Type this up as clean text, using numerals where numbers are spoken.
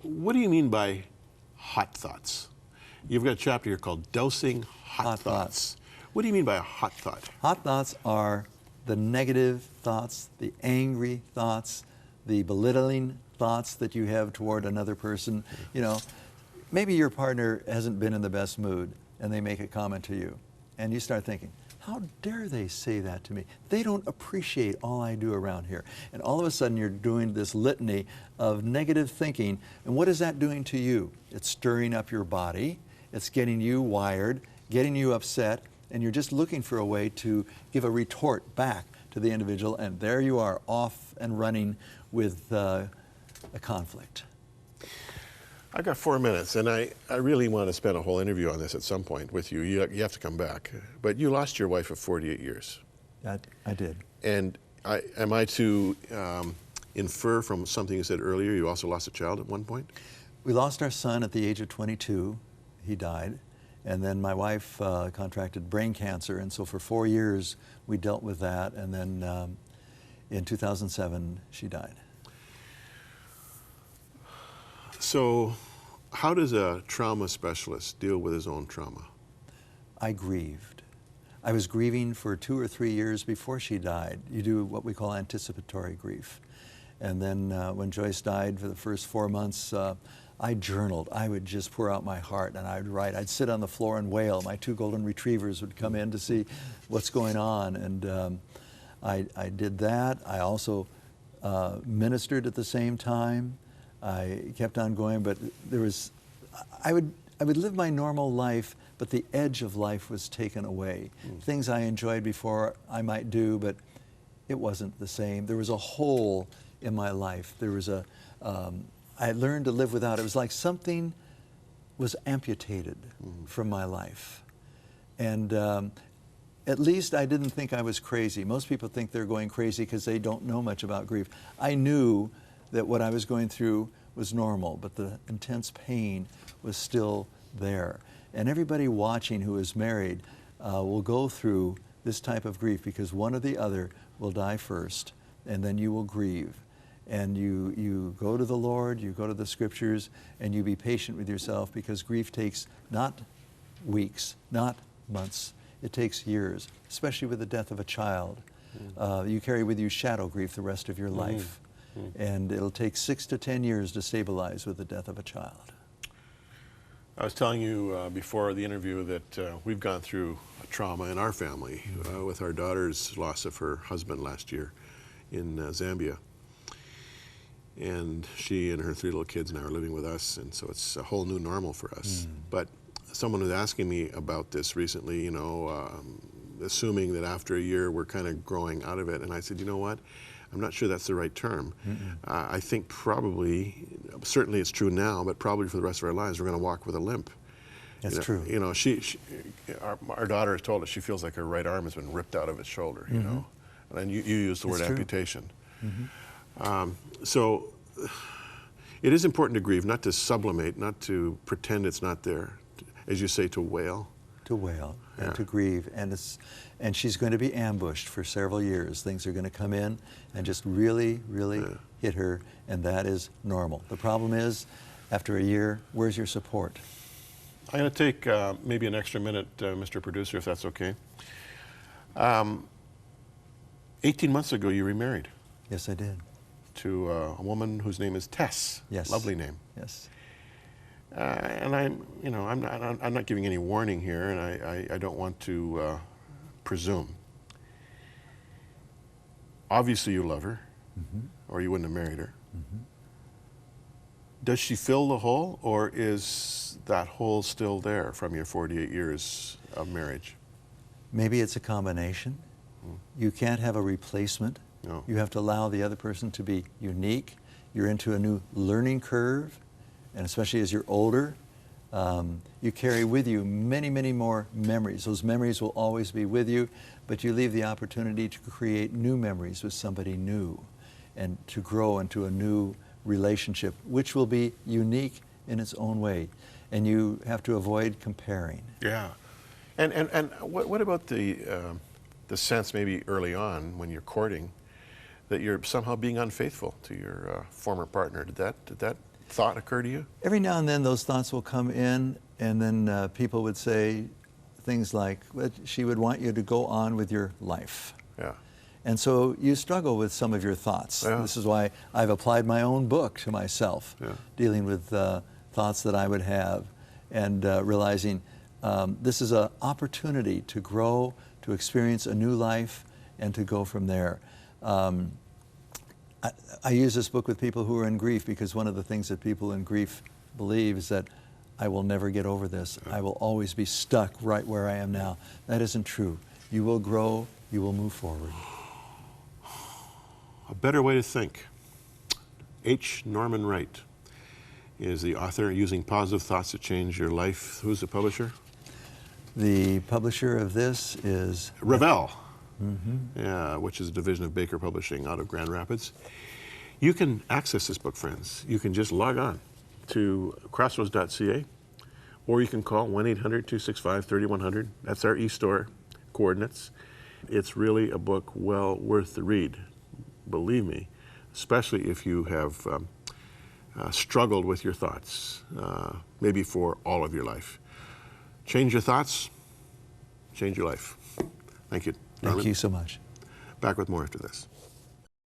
What do you mean by hot thoughts? You've got a chapter here called Dosing Hot Thoughts. What do you mean by a hot thought? Hot thoughts are the negative thoughts, the angry thoughts, the belittling thoughts that you have toward another person. You know, maybe your partner hasn't been in the best mood and they make a comment to you and you start thinking, how dare they say that to me? They don't appreciate all I do around here. And all of a sudden you're doing this litany of negative thinking. And what is that doing to you? It's stirring up your body. It's getting you wired, getting you upset, and you're just looking for a way to give a retort back to the individual. And there you are, off and running with a conflict. I've got 4 minutes, and I really want to spend a whole interview on this at some point with you. You have to come back. But you lost your wife of 48 years. I did. And am I to infer from something you said earlier, you also lost a child at one point? We lost our son at the age of 22. He died. And then my wife contracted brain cancer, and so for 4 years we dealt with that. And then in 2007, she died. So how does a trauma specialist deal with his own trauma? I grieved. I was grieving for 2 or 3 years before she died. You do what we call anticipatory grief. And then when Joyce died for the first 4 months, I journaled. I would just pour out my heart and I would write. I'd sit on the floor and wail. My 2 golden retrievers would come in to see what's going on. And I did that. I also ministered at the same time. I kept on going, but I would live my normal life, but the edge of life was taken away. Things I enjoyed before I might do, but it wasn't the same. There was a hole in my life. There was I learned to live without. It was like something was amputated from my life. And at least I didn't think I was crazy. Most people think they're going crazy because they don't know much about grief. I knew that what I was going through was normal, but the intense pain was still there. And everybody watching who is married will go through this type of grief because one or the other will die first, and then you will grieve. And you go to the Lord, you go to the Scriptures, and you be patient with yourself because grief takes not weeks, not months, it takes years, especially with the death of a child. You carry with you shadow grief the rest of your life. And it'll take 6 to 10 years to stabilize with the death of a child. I was telling you before the interview that we've gone through a trauma in our family with our daughter's loss of her husband last year in Zambia. And she and her 3 little kids now are living with us, and so it's a whole new normal for us. But someone was asking me about this recently, you know, assuming that after a year we're kind of growing out of it, and I said, you know what? I'm not sure that's the right term. I think probably, certainly it's true now, but probably for the rest of our lives, we're going to walk with a limp. That's true. You know, our daughter has told us she feels like her right arm has been ripped out of its shoulder, you know. And you use the word amputation. So it is important to grieve, not to sublimate, not to pretend it's not there, as you say, to wail. To wail and to grieve, and she's going to be ambushed for several years. Things are going to come in and just really hit her, and that is normal. The problem is, after a year, where's your support? I'm going to take maybe an extra minute, Mr. Producer, if that's okay. 18 months ago, you remarried. Yes, I did. To a woman whose name is Tess. Yes. Lovely name. Yes. And I'm not giving any warning here, and I don't want to presume. Obviously, you love her, or you wouldn't have married her. Does she fill the hole, or is that hole still there from your 48 years of marriage? Maybe it's a combination. You can't have a replacement. No. You have to allow the other person to be unique. You're into a new learning curve, and especially as you're older, you carry with you many more memories. Those memories will always be with you, but you leave the opportunity to create new memories with somebody new and to grow into a new relationship, which will be unique in its own way. And you have to avoid comparing. Yeah. And what about the sense maybe early on when you're courting that you're somehow being unfaithful to your former partner. Did that thought occur to you? Every now and then those thoughts will come in, and then people would say things like, well, she would want you to go on with your life. Yeah. And so you struggle with some of your thoughts. Yeah. This is why I've applied my own book to myself, Yeah. dealing with thoughts that I would have, and realizing this is an opportunity to grow, to experience a new life, and to go from there. I use this book with people who are in grief, because one of the things that people in grief believe is that I will never get over this. I will always be stuck right where I am now. That isn't true. You will grow, you will move forward. A Better Way to Think. H. Norman Wright is the author, Using Positive Thoughts to Change Your Life. Who's the publisher? The publisher of this is Revell. Mm-hmm. Yeah, which is a division of Baker Publishing out of Grand Rapids. You can access this book, friends. You can just log on to crossroads.ca, or you can call 1-800-265-3100. That's our e-store coordinates. It's really a book well worth the read, believe me, especially if you have struggled with your thoughts, maybe for all of your life. Change your thoughts, change your life. Thank you, Norman. Thank you so much. Back with more after this.